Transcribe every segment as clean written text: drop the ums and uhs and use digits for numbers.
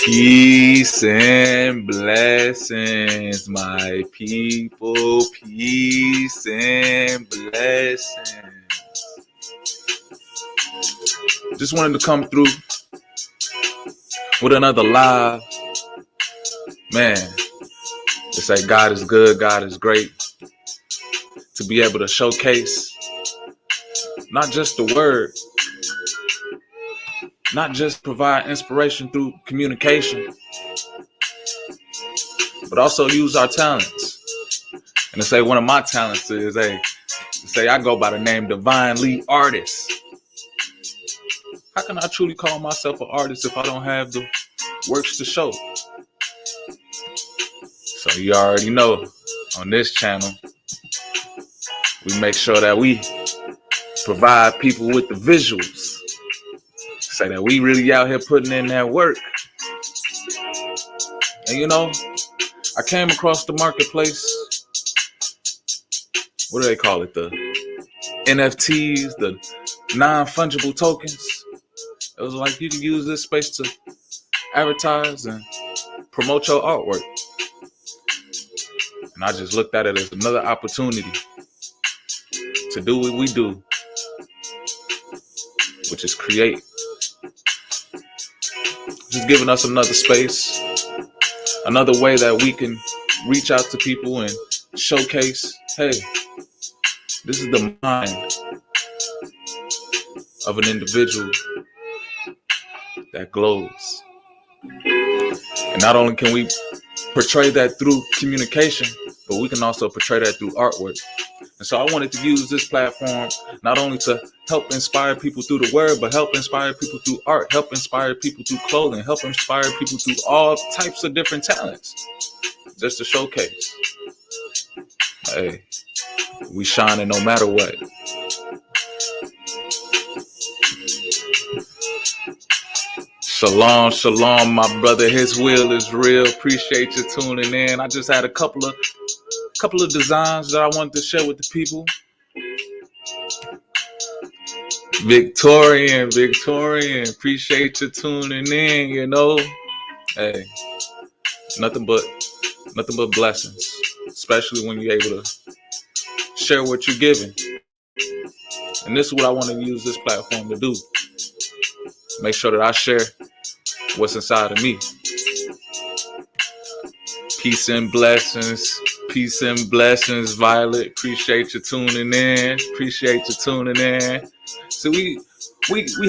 Peace and blessings, my people. Peace and blessings. Just wanted to come through with another live. Man, to say God is good, God is great. To be able to showcase not just the word, not just provide inspiration through communication, but also use our talents. And to say one of my talents is, to say I go by the name Divine Liii Artist. How can I truly call myself an artist if I don't have the works to show? So you already know, on this channel, we make sure that we provide people with the visuals. Say that we really out here putting in that work. And you know, I came across the marketplace. What do they call it? The NFTs, the non-fungible tokens. It was like you can use this space to advertise and promote your artwork. And I just looked at it as another opportunity to do what we do, which is create. Just giving us another space, another way that we can reach out to people and showcase, hey, this is the mind of an individual that glows. And not only can we portray that through communication, but we can also portray that through artwork. And so I wanted to use this platform not only to help inspire people through the word, but help inspire people through art, help inspire people through clothing, help inspire people through all types of different talents, just to showcase, hey, we shining no matter what. Shalom, shalom, my brother. His will is real. Appreciate you tuning in. I just had a couple of designs that I wanted to share with the people. Victorian, appreciate you tuning in. You know, hey, nothing but blessings, especially when you're able to share what you're giving. And this is what I want to use this platform to do. Make sure that I share what's inside of me. Peace and blessings, Violet. Appreciate you tuning in. So we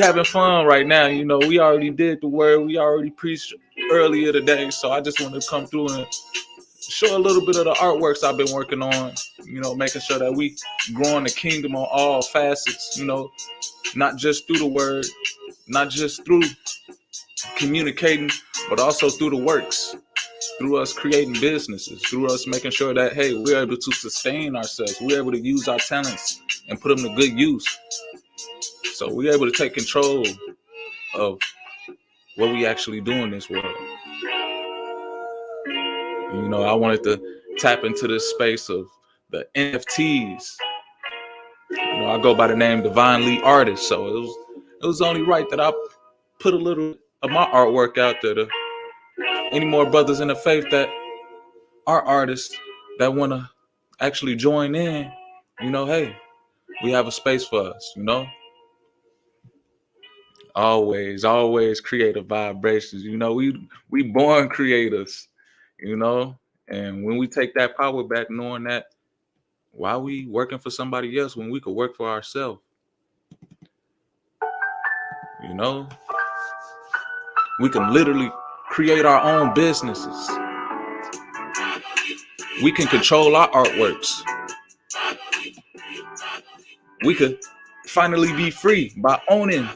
having fun right now. You know, we already did the word. We already preached earlier today. So I just wanted to come through and show a little bit of the artworks I've been working on. You know, making sure that we growing the kingdom on all facets. You know, not just through the word, not just through communicating, but also through the works, through us creating businesses, through us making sure that, hey, we're able to sustain ourselves. We're able to use our talents and put them to good use. So we're able to take control of what we actually do in this world. You know, I wanted to tap into this space of the NFTs. You know, I go by the name Divine Liii Artist, so it was only right that I put a little of my artwork out there to any more brothers in the faith that are artists that want to actually join in. You know, hey, we have a space for us, you know. Always creative vibrations. You know, we born creators, you know, and when we take that power back, knowing that why we working for somebody else when we could work for ourselves, you know, we can literally create our own businesses. We can control our artworks. We could finally be free by owning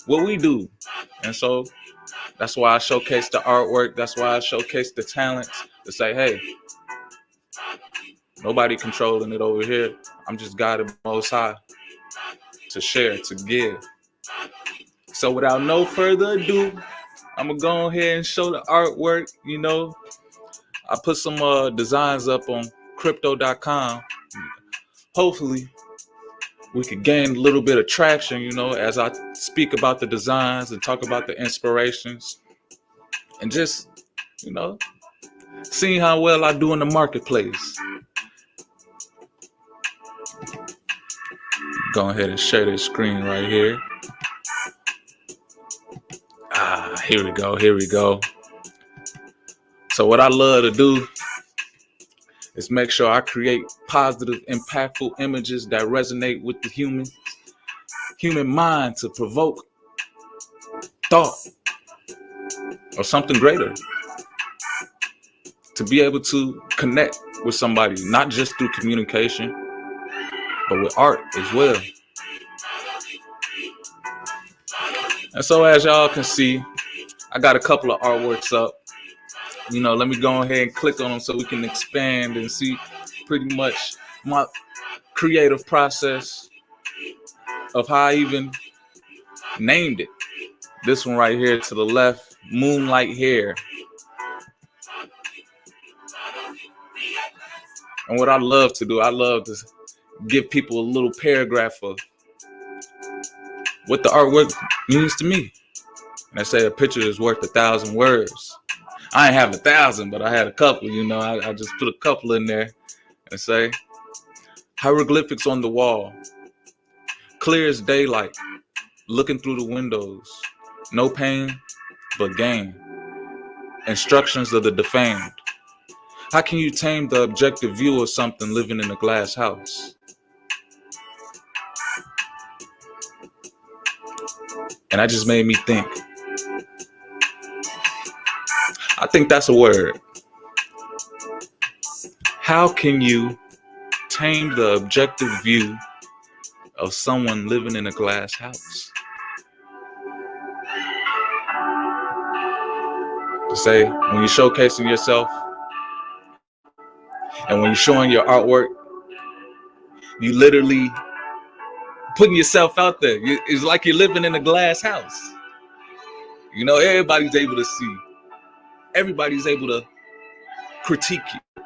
what we do. And so that's why I showcase the artwork. That's why I showcase the talents to say, hey, nobody controlling it over here. I'm just guided most high to share, to give. So without no further ado, I'm going to go ahead and show the artwork. You know, I put some designs up on crypto.com. Hopefully we could gain a little bit of traction, as I speak about the designs and talk about the inspirations, and just, you know, seeing how well I do in the marketplace. Go ahead and share this screen right here. Here we go. Here we go. So what I love to do is make sure I create positive, impactful images that resonate with the human mind to provoke thought or something greater. To be able to connect with somebody, not just through communication, but with art as well. And so as y'all can see, I got a couple of artworks up. Let me go ahead and click on them so we can expand and see pretty much my creative process of how I even named it. This one right here to the left, Moonlight Hair. And what I love to do, I love to give people a little paragraph of what the artwork means to me. And they say a picture is worth 1,000 words. I ain't have 1,000, but I had a couple, I just put a couple in there and say, hieroglyphics on the wall, clear as daylight, looking through the windows, no pain but gain, instructions of the defamed. How can you tame the objective view of something living in a glass house? And that just made me think. I think that's a word. How can you tame the objective view of someone living in a glass house? To say, when you're showcasing yourself and when you're showing your artwork, you literally putting yourself out there. It's like you're living in a glass house. Everybody's able to see. Everybody's able to critique you.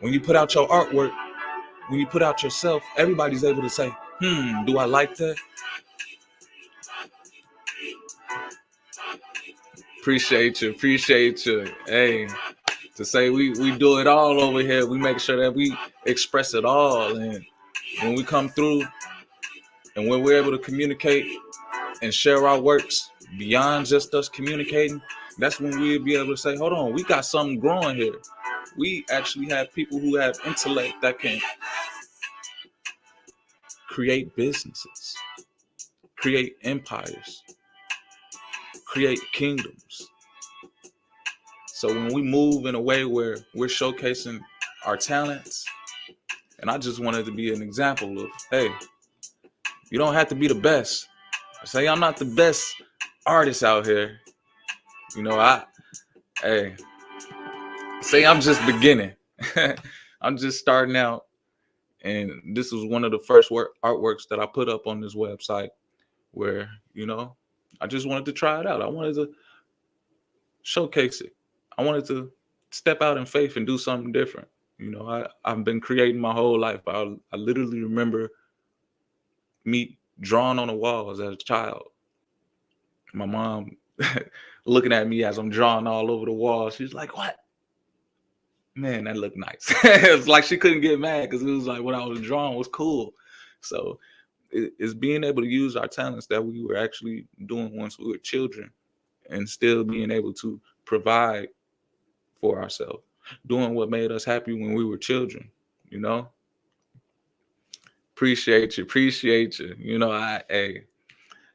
When you put out your artwork, when you put out yourself, everybody's able to say, do I like that? Appreciate you. Hey, to say we do it all over here. We make sure that we express it all. And when we come through and when we're able to communicate and share our works beyond just us communicating, that's when we'll be able to say, hold on, we got something growing here. We actually have people who have intellect that can create businesses, create empires, create kingdoms. So when we move in a way where we're showcasing our talents, and I just wanted to be an example of, hey, you don't have to be the best. Say I'm not the best artist out here. Say I'm just beginning. I'm just starting out. And this was one of the first artworks that I put up on this website where, I just wanted to try it out. I wanted to showcase it. I wanted to step out in faith and do something different. I've been creating my whole life. I literally remember me drawing on the walls as a child. My mom looking at me as I'm drawing all over the wall. She's like, what? Man, that looked nice. It's like she couldn't get mad because it was like what I was drawing was cool. So it's being able to use our talents that we were actually doing once we were children and still being able to provide for ourselves, doing what made us happy when we were children, Appreciate you.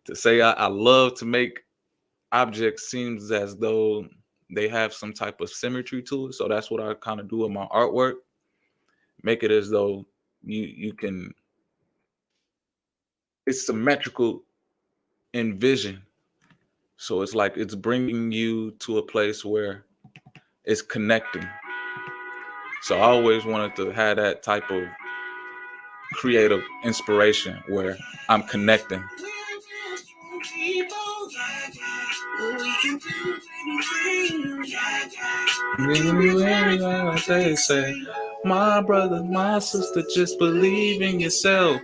To say I love to make objects seems as though they have some type of symmetry to it. So that's what I kind of do with my artwork. Make it as though you can, it's symmetrical in vision. So it's like it's bringing you to a place where it's connecting. So I always wanted to have that type of creative inspiration where I'm connecting. Like they say, my brother, my sister, just believe in yourself.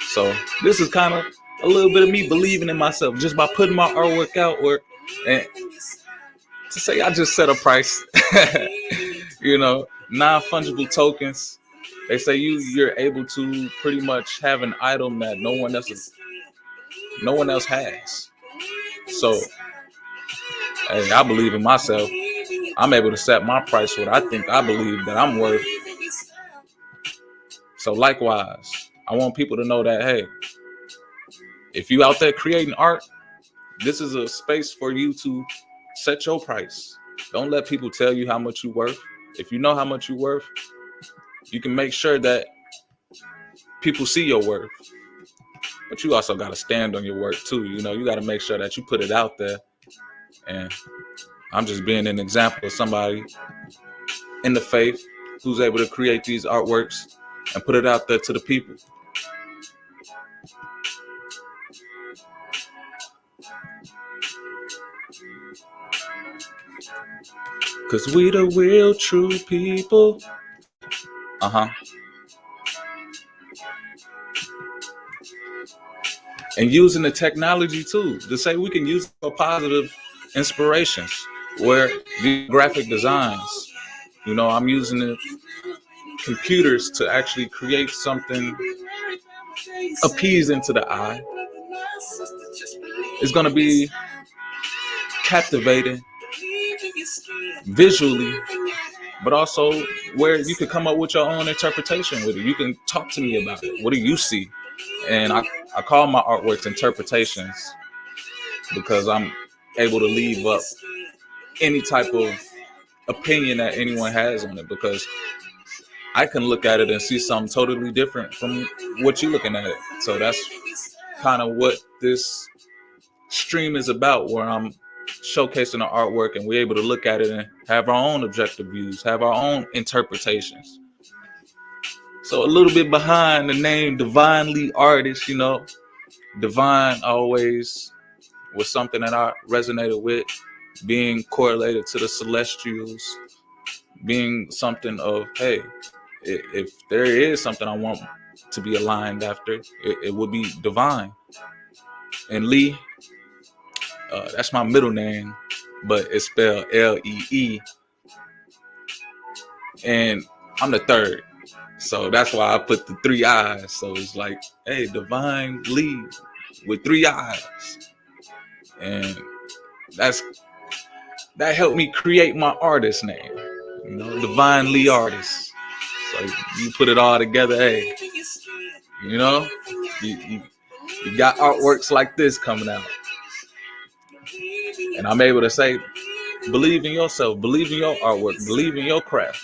So this is kind of a little bit of me believing in myself just by putting my artwork out, or and to say I just set a price. Non-fungible tokens. They say you're able to pretty much have an item that no one else has. So hey, I believe in myself. I'm able to set my price what I think I believe that I'm worth. So likewise, I want people to know that, hey, if you out there creating art, this is a space for you to set your price. Don't let people tell you how much you're worth. If you know how much you're worth, you can make sure that people see your worth. But you also got to stand on your work too. You got to make sure that you put it out there. And I'm just being an example of somebody in the faith who's able to create these artworks and put it out there to the people. Cause we the real true people. And using the technology too, to say we can use it for positive inspirations, where the graphic designs, I'm using the computers to actually create something appeasing to the eye. It's going to be captivating visually, but also where you could come up with your own interpretation with it. You can talk to me about it. What do you see? And I call my artworks interpretations because I'm able to leave up any type of opinion that anyone has on it, because I can look at it and see something totally different from what you're looking at it. So that's kind of what this stream is about, where I'm showcasing the artwork and we're able to look at it and have our own objective views, have our own interpretations. So a little bit behind the name Divine Liii Artist, Divine always was something that I resonated with, being correlated to the celestials, being something of, hey, if there is something I want to be aligned after, it would be divine. And Liii, that's my middle name, but it's spelled Lee. And I'm the third. So that's why I put the 3 eyes. So it's like, hey, Divine Liii with 3 eyes. And that helped me create my artist name, Divine Liii Artist. So you put it all together, hey, you got artworks like this coming out. And I'm able to say, believe in yourself, believe in your artwork, believe in your craft.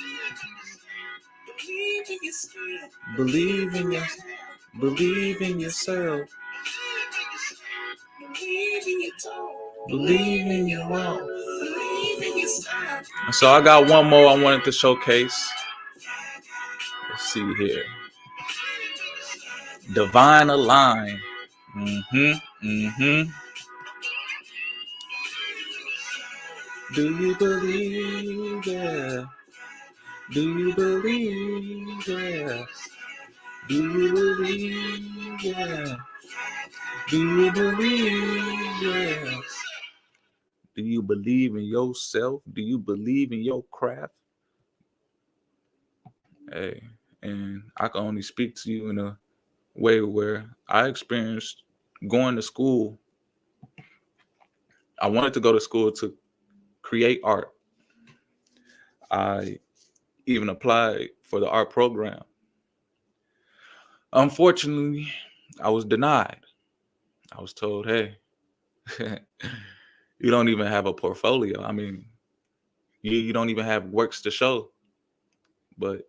Believe in yourself. Believe in yourself. Believe in your own. So I got one more I wanted to showcase. Let's see here. Divine Align. Do you believe? Yeah. Do you believe? Yeah. Do you believe? Yeah. Do you believe? Yeah. Do you believe in yourself? Do you believe in your craft? Hey, and I can only speak to you in a way where I experienced going to school. I wanted to go to school to create art. I even applied for the art program. Unfortunately, I was denied. I was told, hey, you don't even have a portfolio. I mean, you don't even have works to show. But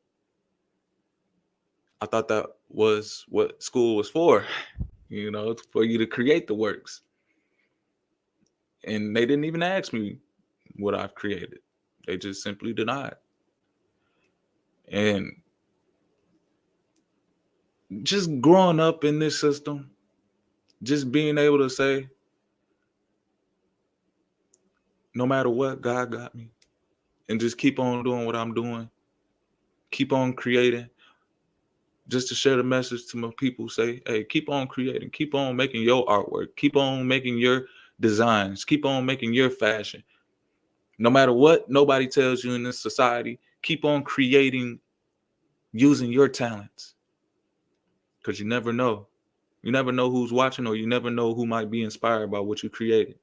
I thought that was what school was for, for you to create the works. And they didn't even ask me what I've created. They just simply denied. And just growing up in this system, just being able to say, no matter what, God got me. And just keep on doing what I'm doing. Keep on creating. Just to share the message to my people, say, hey, keep on creating. Keep on making your artwork. Keep on making your designs. Keep on making your fashion. No matter what nobody tells you in this society, keep on creating using your talents. Because you never know. You never know who's watching, or you never know who might be inspired by what you created.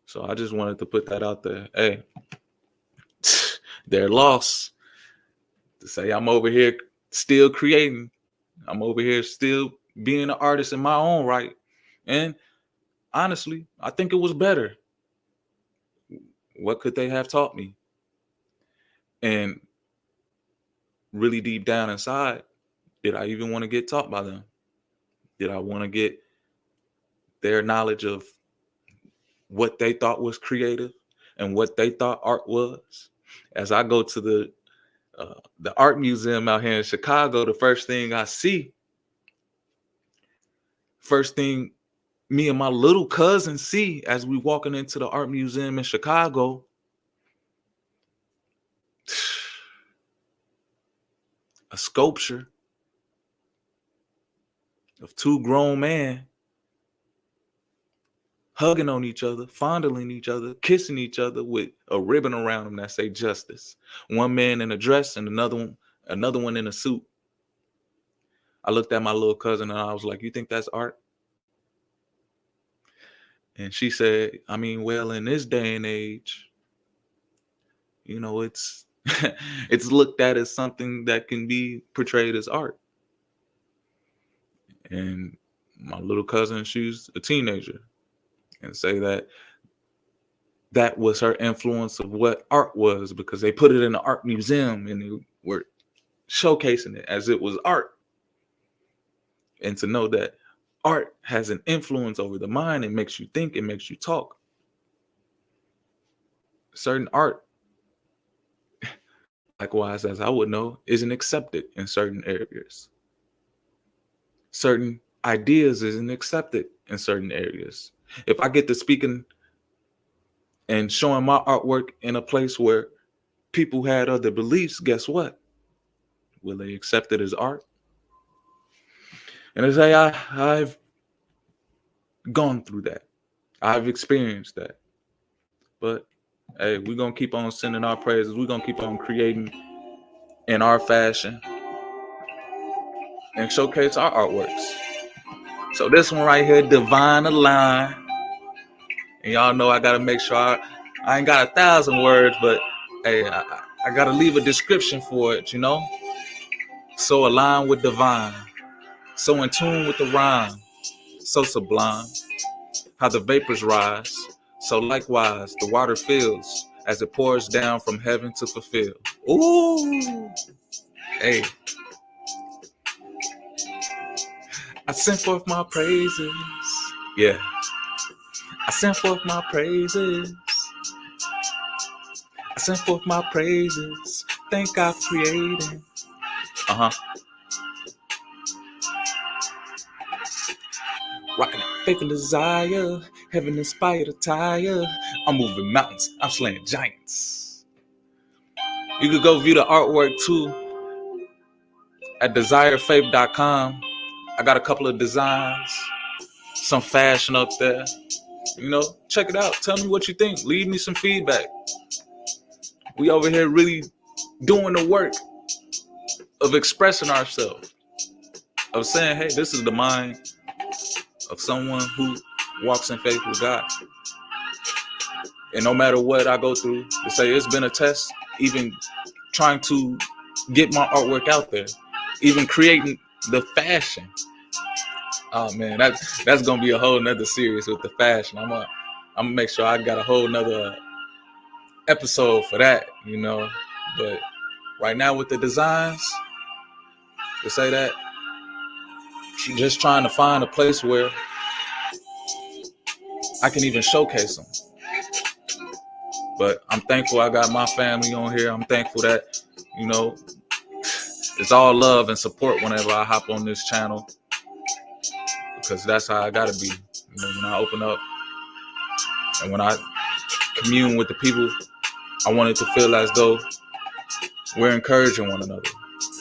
So I just wanted to put that out there. Hey, they're lost. To say I'm over here still creating. I'm over here still being an artist in my own right. And honestly, I think it was better. What could they have taught me? And really deep down inside, did I even want to get taught by them? Did I want to get their knowledge of what they thought was creative and what they thought art was? As I go to the art museum out here in Chicago, the first thing me and my little cousin see as we walking into the art museum in Chicago, a sculpture of two grown men hugging on each other, fondling each other, kissing each other with a ribbon around them that say justice. One man in a dress and another one in a suit. I looked at my little cousin and I was like, "You think that's art?" And she said, "I mean, well, in this day and age, it's it's looked at as something that can be portrayed as art." And my little cousin, she's a teenager, and say that was her influence of what art was, because they put it in the art museum and they were showcasing it as it was art. And to know that art has an influence over the mind, it makes you think, it makes you talk. Certain art, likewise, as I would know, isn't accepted in certain areas. Certain ideas isn't accepted in certain areas. If I get to speaking and showing my artwork in a place where people had other beliefs, guess what? Will they accept it as art? And I say I've gone through that. I've experienced that. But hey, we're gonna keep on sending our praises. We're gonna keep on creating in our fashion and showcase our artworks. So this one right here, Divine Align. And y'all know I gotta make sure I ain't got 1,000 words, but hey, I gotta leave a description for it, So aligned with divine, so in tune with the rhyme, so sublime, how the vapors rise, so likewise the water fills as it pours down from heaven to fulfill. Ooh, hey, I send forth my praises. Yeah, I send forth my praises. I send forth my praises. Thank God for creating. Rocking that faith and desire, heaven inspired attire. I'm moving mountains, I'm slaying giants. You could go view the artwork too at desirefaith.com. I got a couple of designs, some fashion up there. Check it out. Tell me what you think. Leave me some feedback. We over here really doing the work of expressing ourselves, of saying, hey, this is the mind of someone who walks in faith with God. And no matter what I go through, to say it's been a test, even trying to get my artwork out there, even creating the fashion. Oh man, that's gonna be a whole nother series with the fashion. I'm gonna make sure I got a whole nother episode for that, But right now with the designs, to say that, just trying to find a place where I can even showcase them. But I'm thankful I got my family on here. I'm thankful that, it's all love and support whenever I hop on this channel, because that's how I gotta be. When I open up and when I commune with the people. I want it to feel as though we're encouraging one another,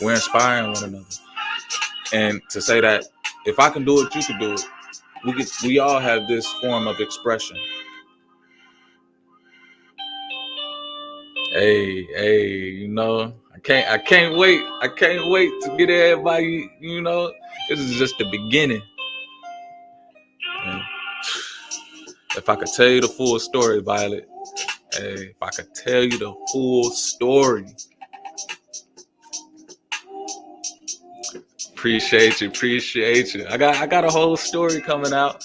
we're inspiring one another, and to say that if I can do it, you can do it. We all have this form of expression. Hey, I can't wait. I can't wait to get everybody, this is just the beginning. And if I could tell you the full story, Violet, hey, if I could tell you the full story. Appreciate you. I got a whole story coming out.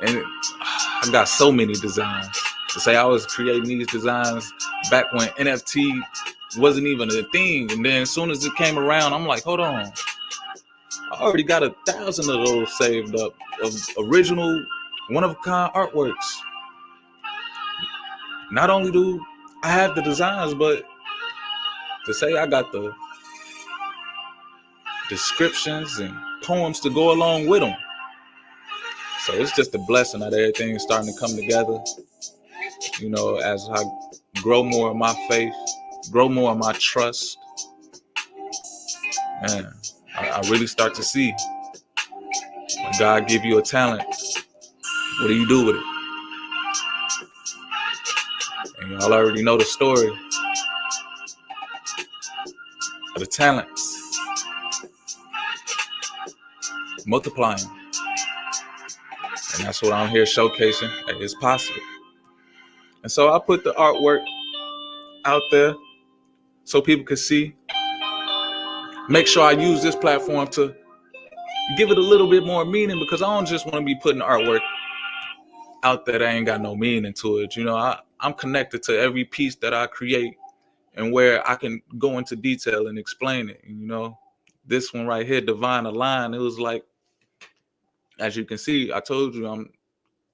And I got so many designs. To say I was creating these designs back when NFT wasn't even a thing. And then as soon as it came around, I'm like, hold on. I already got 1,000 of those saved up of original one-of-a-kind artworks. Not only do I have the designs, but to say I got the descriptions and poems to go along with them. So it's just a blessing that everything's starting to come together. As I grow more of my faith, grow more of my trust, man, I really start to see when God give you a talent, what do you do with it? And y'all already know the story of the talents multiplying. And that's what I'm here showcasing. It's possible. And so I put the artwork out there so people can see. Make sure I use this platform to give it a little bit more meaning, because I don't just want to be putting artwork out there that ain't got no meaning to it. I'm connected to every piece that I create, and where I can go into detail and explain it. This one right here, Divine Align, it was like, as you can see, I told you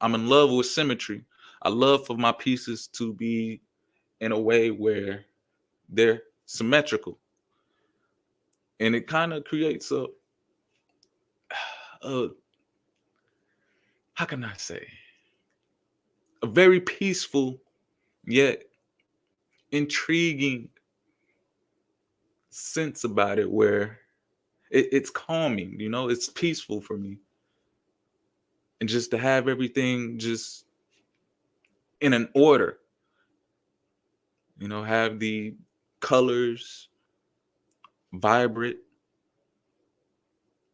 I'm in love with symmetry. I love for my pieces to be in a way where they're symmetrical. And it kind of creates a how can I say, a very peaceful yet intriguing sense about it, where it's calming, it's peaceful for me. And just to have everything just in an order, have the colors vibrant,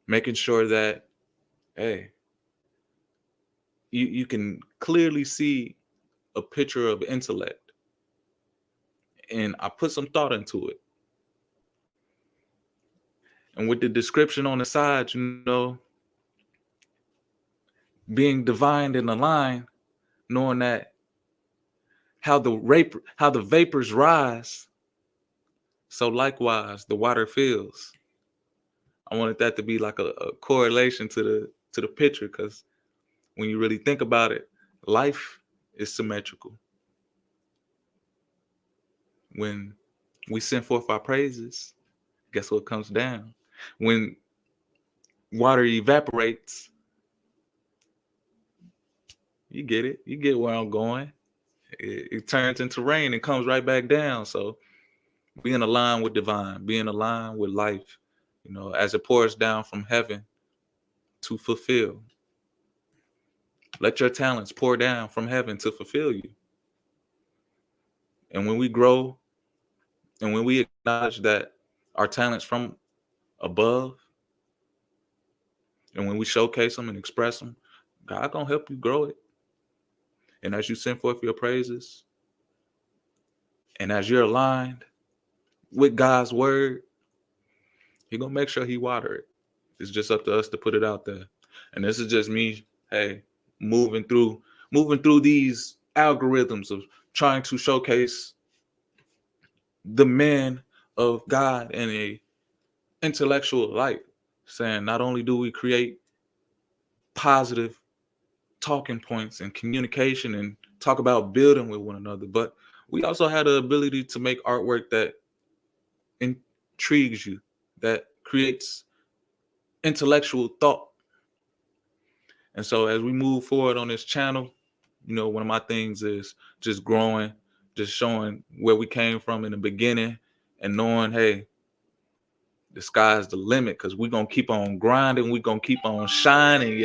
making sure that, hey, you can clearly see a picture of intellect. And I put some thought into it. And with the description on the side, being divined in the line, knowing that how the vapors rise, so likewise the water fills. I wanted that to be like a correlation to the picture, because when you really think about it, life is symmetrical. When we send forth our praises, guess what comes down? When water evaporates, you get it. You get where I'm going. It turns into rain and comes right back down. So being aligned with divine, being aligned with life, as it pours down from heaven to fulfill. Let your talents pour down from heaven to fulfill you. And when we grow and when we acknowledge that our talents from above, and when we showcase them and express them, God gonna help you grow it. And as you send forth your praises, and as you're aligned with God's word, He gonna make sure He water it. It's just up to us to put it out there. And this is just me, hey, moving through these algorithms of trying to showcase the men of God in a intellectual light, saying not only do we create positive talking points and communication and talk about building with one another, but we also had the ability to make artwork that intrigues you, that creates intellectual thought. And so as we move forward on this channel, One of my things is just growing, just showing where we came from in the beginning, and knowing, hey, the sky's the limit, because we're gonna keep on grinding, we're gonna keep on shining,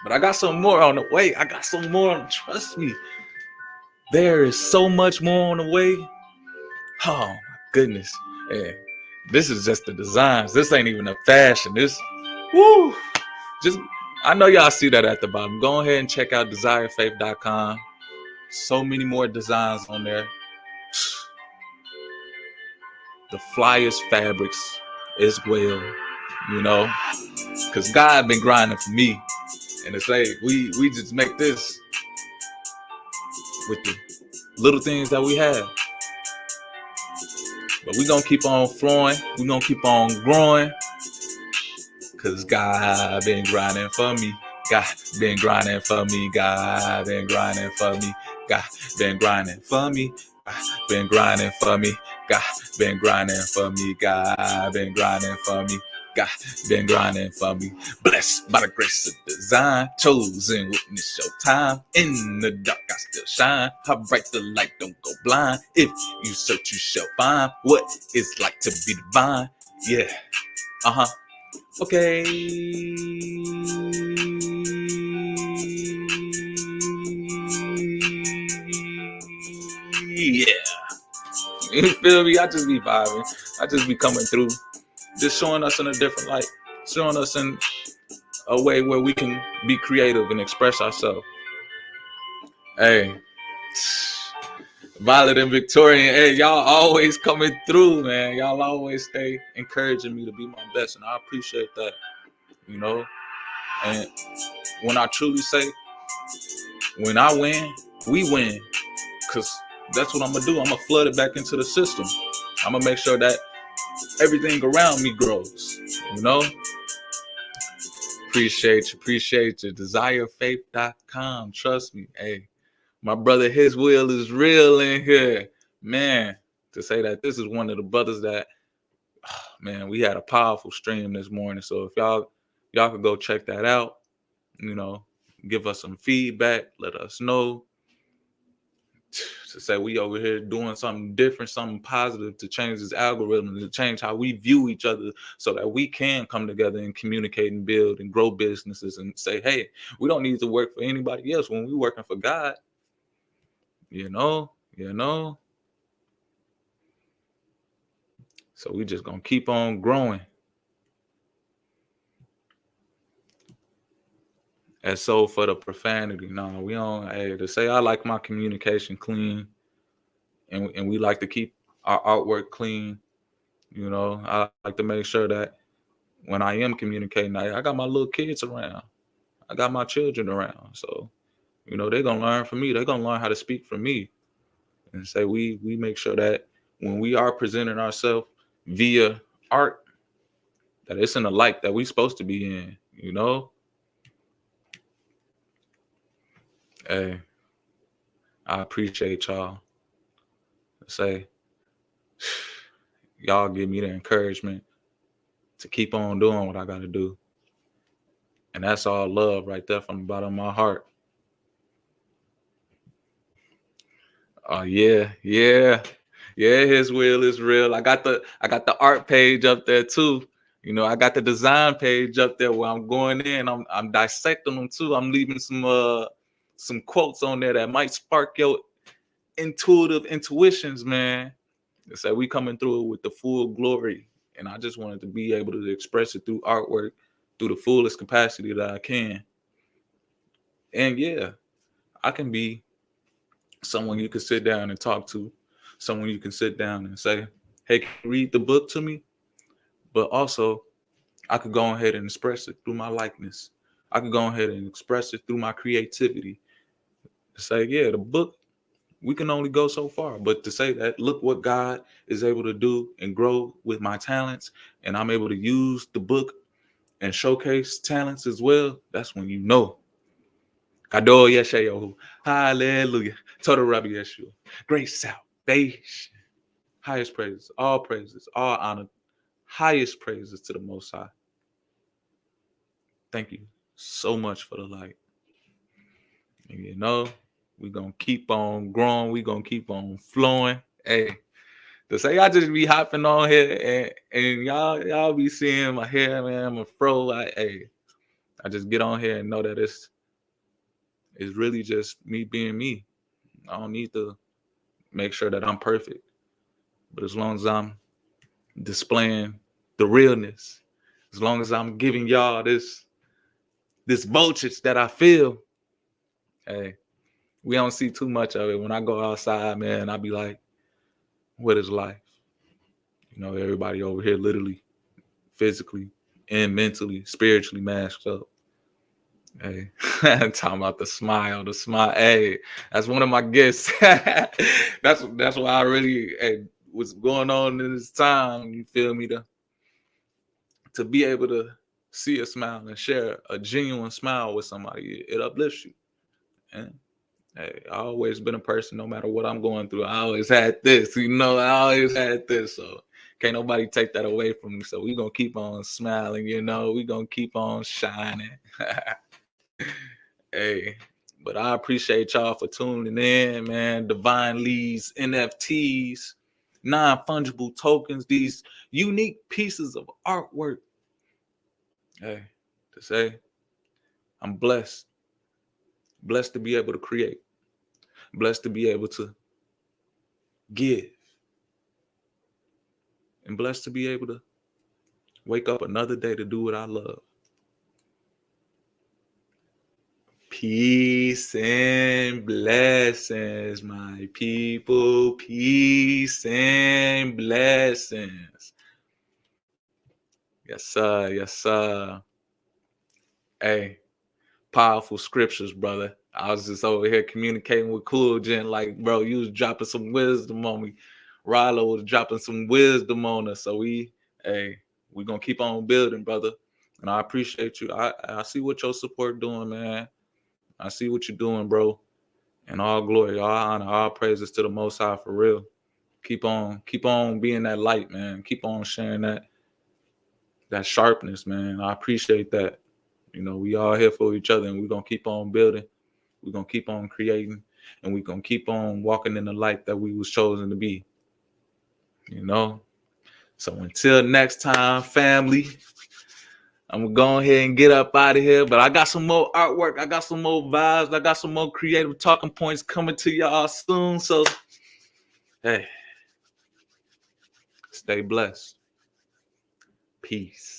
But I got some more on the way. I got some more. Trust me. There is so much more on the way. Oh my goodness. Yeah. This is just the designs. This ain't even a fashion. This, woo. Just, I know y'all see that at the bottom. Go ahead and check out desirefaith.com. So many more designs on there. The flyest fabrics as well, because God been grinding for me. And it's like we just make this with the little things that we have. But we gonna keep on flowing. We gonna keep on growing. Cause God been grinding for me. God been grinding for me. God been grinding for me. God been grinding for me. God been grinding for me. God been grinding for me. God been grinding for me. God been grinding for me. Blessed by the grace of design, chosen witness your time. In the dark I still shine. How bright the light, don't go blind. If you search, you shall find what it's like to be divine. Yeah. Okay. Yeah. You feel me? I just be vibing. I just be coming through. Just showing us in a different light. Showing us in a way where we can be creative and express ourselves. Hey. Violet and Victorian, hey, y'all always coming through, man. Y'all always stay encouraging me to be my best, and I appreciate that, And when I truly say, when I win, we win, because that's what I'm going to do. I'm going to flood it back into the system. I'm going to make sure that everything around me grows, Appreciate you. Desirefaith.com. Trust me. Hey, my brother, his will is real in here. Man, to say that this is one of the brothers that, man, we had a powerful stream this morning. So if y'all could go check that out, give us some feedback, let us know. To say we over here doing something different, something positive to change this algorithm, to change how we view each other, so that we can come together and communicate and build and grow businesses and say, hey, we don't need to work for anybody else when we're working for God. So we just gonna keep on growing. And so for the profanity, no, we don't. Hey, to say I like my communication clean, and we like to keep our artwork clean. I like to make sure that when I am communicating, I got my little kids around. I got my children around. So, they're going to learn from me. They're going to learn how to speak from me. And say we make sure that when we are presenting ourselves via art, that it's in the light that we're supposed to be in, Hey, I appreciate y'all. Say, y'all give me the encouragement to keep on doing what I got to do. And that's all love right there from the bottom of my heart. Oh yeah. His will is real. I got the art page up there too. I got the design page up there where I'm going in. I'm dissecting them too. I'm leaving some quotes on there that might spark your intuitions, man. It's like we coming through with the full glory. And I just wanted to be able to express it through artwork, through the fullest capacity that I can. And yeah, I can be someone you can sit down and talk to, someone you can sit down and say, hey, can you read the book to me? But also, I could go ahead and express it through my likeness. I could go ahead and express it through my creativity. To say, yeah, the book, we can only go so far. But to say that, look what God is able to do and grow with my talents, and I'm able to use the book and showcase talents as well, that's when you know. Kador Yeshayo. Hallelujah. Total Rabbi Yeshua. Great salvation. Highest praises, all honor, highest praises to the Most High. Thank you so much for the light. And, you know, we gonna keep on growing. We gonna keep on flowing. Hey, to say I just be hopping on here and y'all be seeing my hair, man. I'm a fro. I just get on here and know that it's really just me being me. I don't need to make sure that I'm perfect. But as long as I'm displaying the realness, as long as I'm giving y'all this voltage that I feel, hey, we don't see too much of it. When I go outside, man, I be like, what is life? You know, everybody over here literally, physically, and mentally, spiritually masked up. Hey, talking about the smile, the smile. Hey, that's one of my gifts. That's why I really, hey, what's going on in this time. You feel me? To be able to see a smile and share a genuine smile with somebody, it uplifts you. And hey, I always been a person, no matter what I'm going through, I always had this, I always had this. So can't nobody take that away from me. So we gonna keep on smiling, we gonna keep on shining. Hey, but I appreciate y'all for tuning in, man. Divine Lii's NFTs, non-fungible tokens, these unique pieces of artwork. Hey, to say I'm blessed to be able to create, blessed to be able to give, and blessed to be able to wake up another day to do what I love. Peace and blessings, my people. Peace and blessings. Yes, sir. Yes, sir. Hey, powerful scriptures, brother. I was just over here communicating with Cool Gen, like, bro, you was dropping some wisdom on me. Rilo was dropping some wisdom on us. So we gonna keep on building, brother. And I appreciate you. I see what your support doing, man. I see what you're doing, bro. And all glory, all honor, all praises to the Most High for real. Keep on being that light, man. Keep on sharing that sharpness, man. I appreciate that. We all here for each other, and we're gonna keep on building. We're gonna keep on creating, and we're gonna keep on walking in the light that we was chosen to be. So until next time, family, I'm gonna go ahead and get up out of here. But I got some more artwork, I got some more vibes, I got some more creative talking points coming to y'all soon. So hey, stay blessed. Peace.